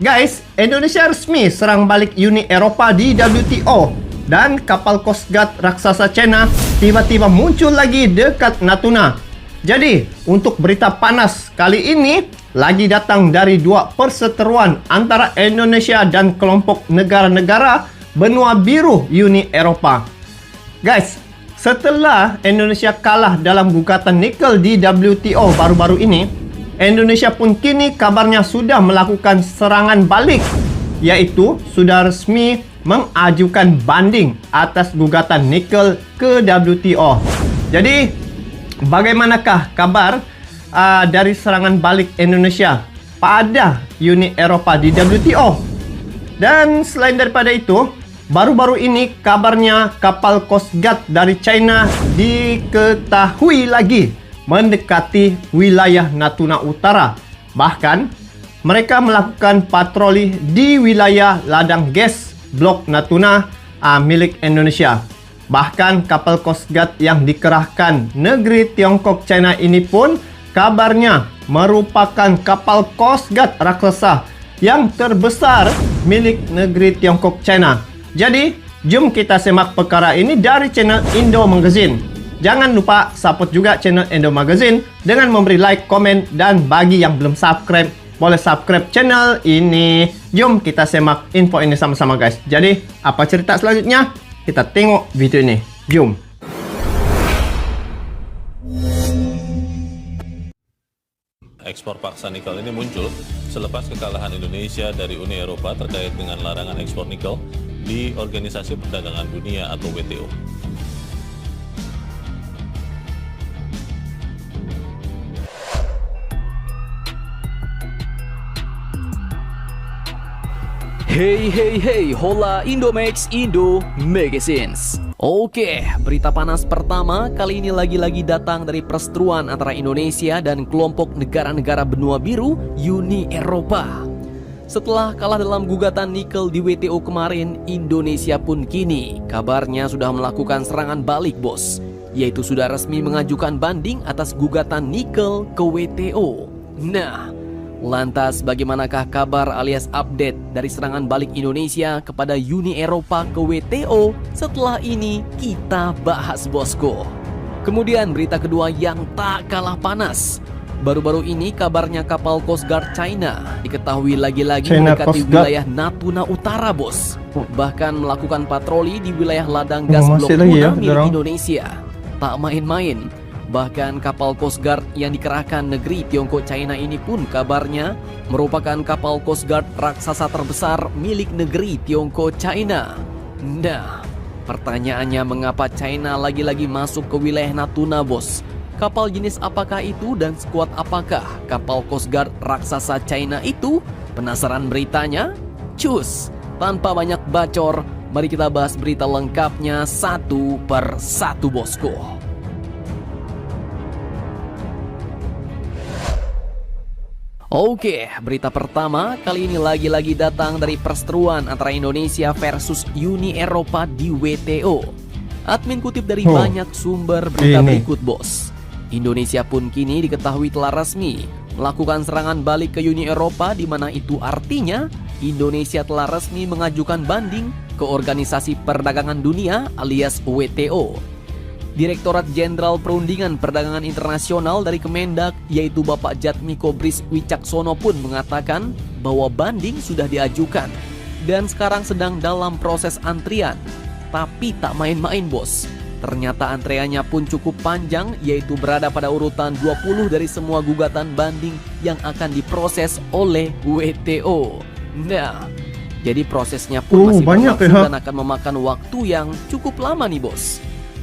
Guys, Indonesia resmi serang balik Uni Eropah di WTO dan kapal Coast Guard raksasa China tiba-tiba muncul lagi dekat Natuna. Jadi, untuk berita panas kali ini lagi datang dari dua perseteruan antara Indonesia dan kelompok negara-negara benua biru Uni Eropah. Guys, setelah Indonesia kalah dalam gugatan nikel di WTO baru-baru ini, Indonesia pun kini kabarnya sudah melakukan serangan balik, yaitu sudah resmi mengajukan banding atas gugatan nikel ke WTO. Jadi, bagaimanakah kabar dari serangan balik Indonesia pada Uni Eropah di WTO? Dan selain daripada itu, baru-baru ini kabarnya kapal Coast Guard dari China diketahui lagi mendekati wilayah Natuna Utara. Bahkan, mereka melakukan patroli di wilayah ladang gas Blok Natuna milik Indonesia. Bahkan, kapal Coast Guard yang dikerahkan negeri Tiongkok China ini pun kabarnya merupakan kapal Coast Guard raksasa yang terbesar milik negeri Tiongkok China. Jadi, jom kita semak perkara ini dari channel Indo Magazine. Jangan lupa support juga channel Indo Magazine dengan memberi like, komen, dan bagi yang belum subscribe, boleh subscribe channel ini. Jom kita semak info ini sama-sama guys. Jadi, apa cerita selanjutnya? Kita tengok video ini. Jom. Ekspor paksa nikel ini muncul selepas kekalahan Indonesia dari Uni Eropa terkait dengan larangan ekspor nikel di Organisasi Perdagangan Dunia atau WTO. Hey, hola Indomax Indo Magazines. Oke, berita panas pertama kali ini lagi-lagi datang dari perseteruan antara Indonesia dan kelompok negara-negara benua biru Uni Eropah. Setelah kalah dalam gugatan nikel di WTO kemarin, Indonesia pun kini kabarnya sudah melakukan serangan balik bos, yaitu sudah resmi mengajukan banding atas gugatan nikel ke WTO. Nah, lantas bagaimanakah kabar alias update dari serangan balik Indonesia kepada Uni Eropah ke WTO? Setelah ini kita bahas bosku. Kemudian berita kedua yang tak kalah panas. Baru-baru ini kabarnya kapal Coast Guard China diketahui lagi-lagi mendekati wilayah Natuna Utara bos. Bahkan melakukan patroli di wilayah ladang gas Blok Natuna milik Indonesia. Tak main-main. Bahkan kapal Coast Guard yang dikerahkan negeri Tiongkok China ini pun kabarnya merupakan kapal Coast Guard raksasa terbesar milik negeri Tiongkok China. Nah, pertanyaannya mengapa China lagi-lagi masuk ke wilayah Natuna bos? Kapal jenis apakah itu dan sekuat apakah kapal Coast Guard raksasa China itu? Penasaran beritanya? Cus, tanpa banyak bacor, mari kita bahas berita lengkapnya satu per satu bosku. Oke, berita pertama kali ini lagi-lagi datang dari perseteruan antara Indonesia versus Uni Eropah di WTO. Admin kutip dari banyak sumber berita berikut bos. Indonesia pun kini diketahui telah resmi melakukan serangan balik ke Uni Eropah, di mana itu artinya Indonesia telah resmi mengajukan banding ke Organisasi Perdagangan Dunia alias WTO. Direktorat Jenderal Perundingan Perdagangan Internasional dari Kemendak, yaitu Bapak Jatmiko Bris Wicaksono pun mengatakan bahwa banding sudah diajukan dan sekarang sedang dalam proses antrian. Tapi tak main-main bos, ternyata antreannya pun cukup panjang, yaitu berada pada urutan 20 dari semua gugatan banding yang akan diproses oleh WTO. Nah, jadi prosesnya pun masih berlangsung dan akan memakan waktu yang cukup lama nih bos.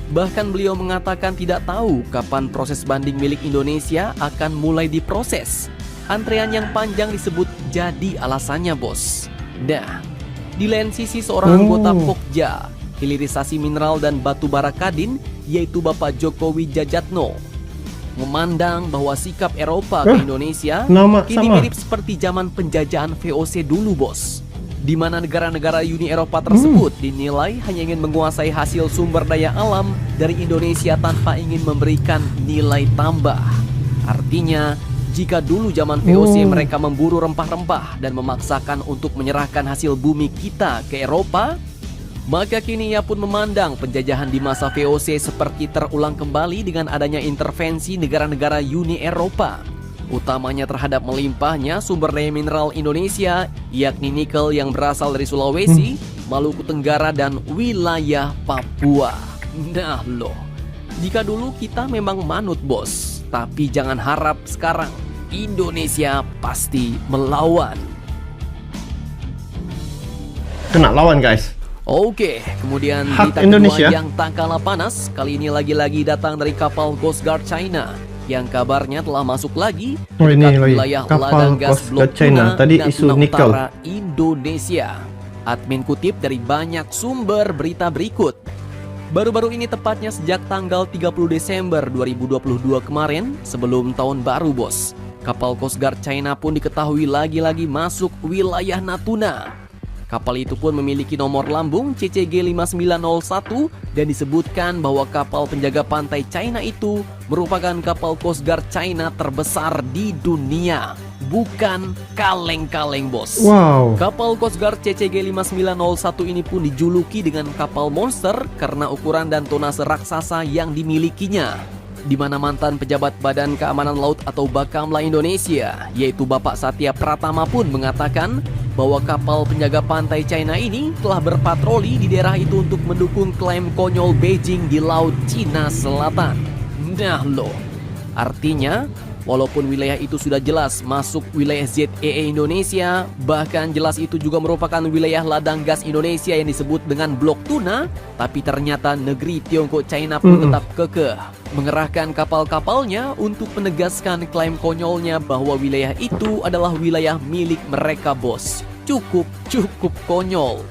Bahkan beliau mengatakan tidak tahu kapan proses banding milik Indonesia akan mulai diproses. Antrean yang panjang disebut jadi alasannya bos. Nah, di lain sisi seorang anggota Pokja, Hilirisasi Mineral dan Batu Bara Kadin, yaitu Bapak Joko Wijajatno, memandang bahwa sikap Eropa ke Indonesia kini mirip seperti zaman penjajahan VOC dulu bos, di mana negara-negara Uni Eropa tersebut dinilai hanya ingin menguasai hasil sumber daya alam dari Indonesia tanpa ingin memberikan nilai tambah. Artinya, Jika dulu zaman VOC mereka memburu rempah-rempah dan memaksakan untuk menyerahkan hasil bumi kita ke Eropa, maka kini ia pun memandang penjajahan di masa VOC seperti terulang kembali dengan adanya intervensi negara-negara Uni Eropa, utamanya terhadap melimpahnya sumber daya mineral Indonesia, yakni nikel yang berasal dari Sulawesi, Maluku Tenggara, dan wilayah Papua. Nah loh, jika dulu kita memang manut bos, tapi jangan harap sekarang Indonesia pasti melawan. Kena lawan guys. Oke, kemudian Hak berita Indonesia. kedua yang tak kalah panas, kali ini lagi-lagi datang dari kapal Coast Guard China yang kabarnya telah masuk lagi ke Oh, ini dekat lagi. wilayah Kapal ladang gas Coast Blok Guard China. Tuna, Tadi Natuna isu nikel. Utara, Indonesia. Admin kutip dari banyak sumber berita berikut. Baru-baru ini tepatnya sejak tanggal 30 Desember 2022 kemarin, sebelum tahun baru bos, kapal Coast Guard China pun diketahui lagi-lagi masuk wilayah Natuna. Kapal itu pun memiliki nomor lambung CCG 5901 dan disebutkan bahwa kapal penjaga pantai China itu merupakan kapal Coast Guard China terbesar di dunia. Bukan kaleng-kaleng bos. Wow. Kapal Coast Guard CCG 5901 ini pun dijuluki dengan kapal monster karena ukuran dan tonase raksasa yang dimilikinya. Di mana mantan pejabat Badan Keamanan Laut atau Bakamla Indonesia, yaitu Bapak Satya Pratama pun mengatakan bahwa kapal penjaga pantai China ini telah berpatroli di daerah itu untuk mendukung klaim konyol Beijing di Laut Cina Selatan. Nah loh, artinya walaupun wilayah itu sudah jelas masuk wilayah ZEE Indonesia, bahkan jelas itu juga merupakan wilayah ladang gas Indonesia yang disebut dengan Blok Tuna, tapi ternyata negeri Tiongkok China pun tetap kekeh mengerahkan kapal-kapalnya untuk menegaskan klaim konyolnya bahwa wilayah itu adalah wilayah milik mereka bos. Cukup konyol.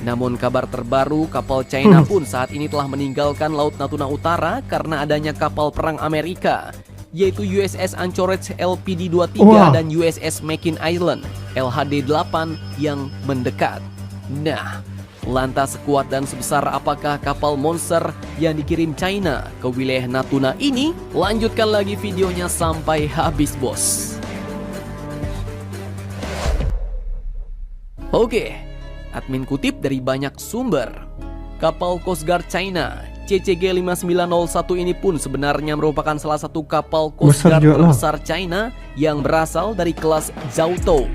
Namun kabar terbaru, kapal China pun saat ini telah meninggalkan Laut Natuna Utara karena adanya kapal perang Amerika, yaitu USS Anchorage LPD-23 Wah. dan USS Makin Island LHD-8 yang mendekat. Nah, lantas sekuat dan sebesar apakah kapal monster yang dikirim China ke wilayah Natuna ini? Lanjutkan lagi videonya sampai habis bos. Oke, admin kutip dari banyak sumber. Kapal Coast Guard China CCG 5901 ini pun sebenarnya merupakan salah satu kapal Coast Besar Guard juga lah. terbesar China yang berasal dari kelas Zhoutou.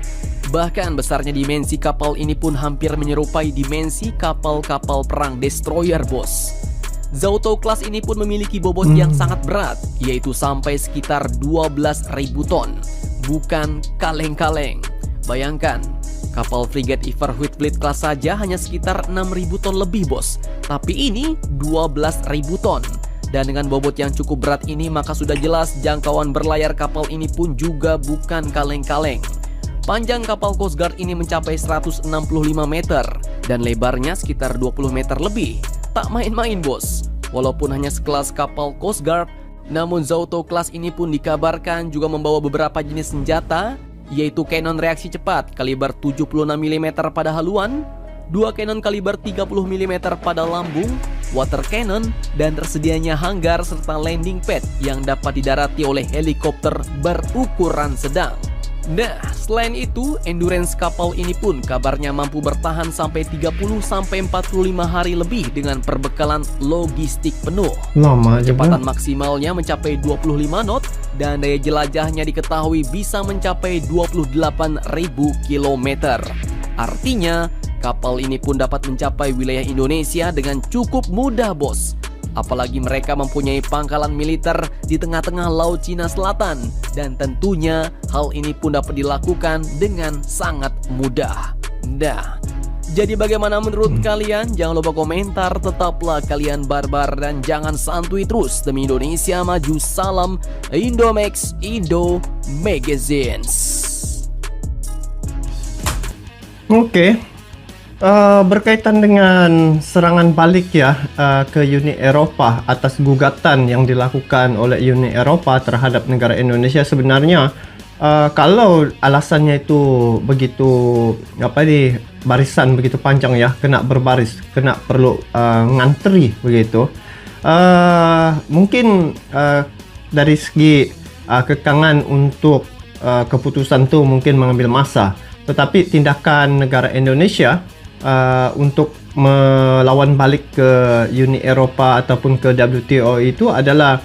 Bahkan besarnya dimensi kapal ini pun hampir menyerupai dimensi kapal-kapal perang destroyer bos. Zhoutou kelas ini pun memiliki bobot yang sangat berat, yaitu sampai sekitar 12.000 ton. Bukan kaleng-kaleng. Bayangkan, kapal frigate Iverhuit Fleet kelas saja hanya sekitar 6.000 ton lebih bos. Tapi ini 12.000 ton. Dan dengan bobot yang cukup berat ini maka sudah jelas jangkauan berlayar kapal ini pun juga bukan kaleng-kaleng. Panjang kapal Coast Guard ini mencapai 165 meter dan lebarnya sekitar 20 meter lebih. Tak main-main bos. Walaupun hanya sekelas kapal Coast Guard, namun Zhoutou kelas ini pun dikabarkan juga membawa beberapa jenis senjata, yaitu kanon reaksi cepat kaliber 76 mm pada haluan, 2 kanon kaliber 30 mm pada lambung, water cannon, dan tersedianya hanggar serta landing pad yang dapat didarati oleh helikopter berukuran sedang. Nah, selain itu, endurance kapal ini pun kabarnya mampu bertahan sampai 30-45 hari lebih dengan perbekalan logistik penuh. Lama aja Kecepatan bang. maksimalnya mencapai 25 knot dan daya jelajahnya diketahui bisa mencapai 28.000 km. Artinya, kapal ini pun dapat mencapai wilayah Indonesia dengan cukup mudah, bos. Apalagi mereka mempunyai pangkalan militer di tengah-tengah Laut Cina Selatan, dan tentunya hal ini pun dapat dilakukan dengan sangat mudah. Nah, jadi bagaimana menurut kalian? Jangan lupa komentar, tetaplah kalian barbar dan jangan santuy terus. Demi Indonesia maju, salam Indomax Indo Magazines. Oke. Berkaitan dengan serangan balik ya ke Uni Eropa atas gugatan yang dilakukan oleh Uni Eropa terhadap negara Indonesia, sebenarnya kalau alasannya itu begitu barisan begitu panjang ya, kena berbaris, kena perlu ngantri begitu, mungkin dari segi kekangan untuk keputusan tu mungkin mengambil masa. Tetapi tindakan negara Indonesia untuk melawan balik ke Uni Eropah ataupun ke WTO itu adalah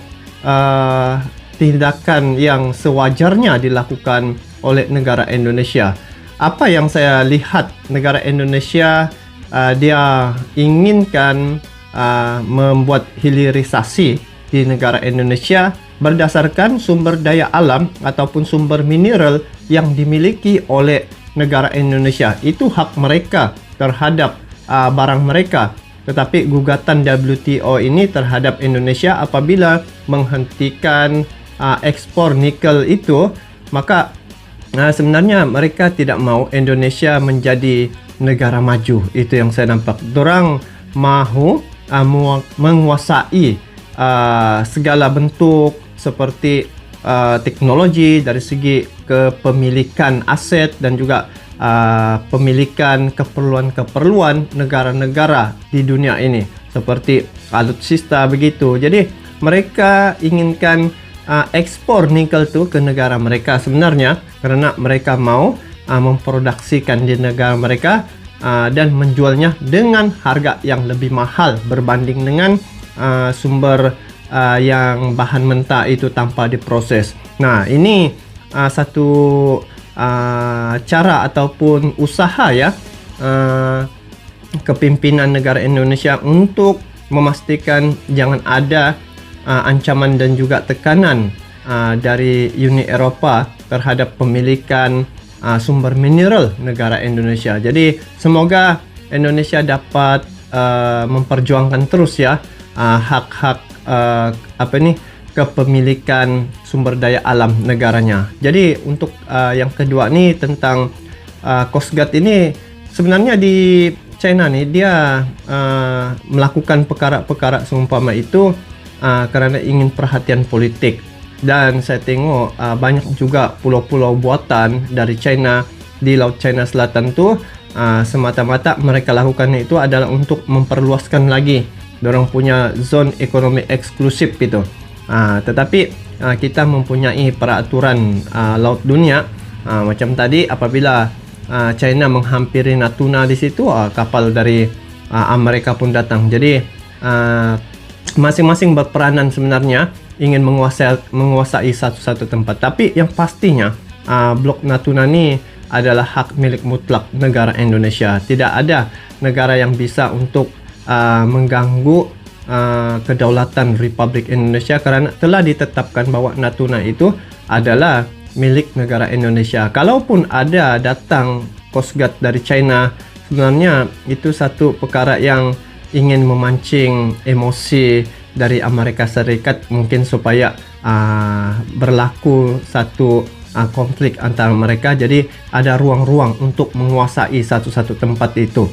tindakan yang sewajarnya dilakukan oleh negara Indonesia. Apa yang saya lihat negara Indonesia dia inginkan membuat hilirisasi di negara Indonesia berdasarkan sumber daya alam ataupun sumber mineral yang dimiliki oleh negara Indonesia. Itu hak mereka terhadap barang mereka. Tetapi gugatan WTO ini terhadap Indonesia apabila menghentikan ekspor nikel itu, maka sebenarnya mereka tidak mau Indonesia menjadi negara maju. Itu yang saya nampak. Dorang mahu menguasai segala bentuk seperti teknologi dari segi kepemilikan aset dan juga pemilikan keperluan-keperluan negara-negara di dunia ini seperti alutsista begitu. Jadi mereka inginkan ekspor nikel tu ke negara mereka sebenarnya kerana mereka mau memproduksikan di negara mereka dan menjualnya dengan harga yang lebih mahal berbanding dengan sumber yang bahan mentah itu tanpa diproses. Nah, ini satu cara ataupun usaha ya kepimpinan negara Indonesia untuk memastikan jangan ada ancaman dan juga tekanan dari Uni Eropah terhadap pemilikan sumber mineral negara Indonesia. Jadi semoga Indonesia dapat memperjuangkan terus ya hak-hak kepemilikan sumber daya alam negaranya. Jadi untuk yang kedua ni tentang Coast Guard ini, sebenarnya di China ni dia melakukan perkara-perkara seumpama itu kerana ingin perhatian politik. Dan saya tengok banyak juga pulau-pulau buatan dari China di Laut China Selatan tu semata-mata mereka lakukan itu adalah untuk memperluaskan lagi dorang punya zon ekonomi eksklusif itu. Tetapi kita mempunyai peraturan laut dunia macam tadi apabila China menghampiri Natuna di situ kapal dari Amerika pun datang. Jadi masing-masing berperanan sebenarnya ingin menguasai satu-satu tempat. Tapi yang pastinya blok Natuna ni adalah hak milik mutlak negara Indonesia. Tidak ada negara yang bisa untuk mengganggu kedaulatan Republik Indonesia kerana telah ditetapkan bahawa Natuna itu adalah milik negara Indonesia. Kalaupun ada datang Coast Guard dari China, sebenarnya itu satu perkara yang ingin memancing emosi dari Amerika Serikat mungkin supaya berlaku satu konflik antara mereka. Jadi ada ruang-ruang untuk menguasai satu-satu tempat itu.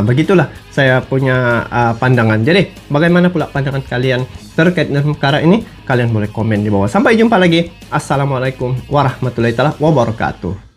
Begitulah saya punya pandangan. Jadi bagaimana pula pandangan kalian terkait dengan perkara ini? Kalian boleh komen di bawah. Sampai jumpa lagi. Assalamualaikum warahmatullahi wabarakatuh.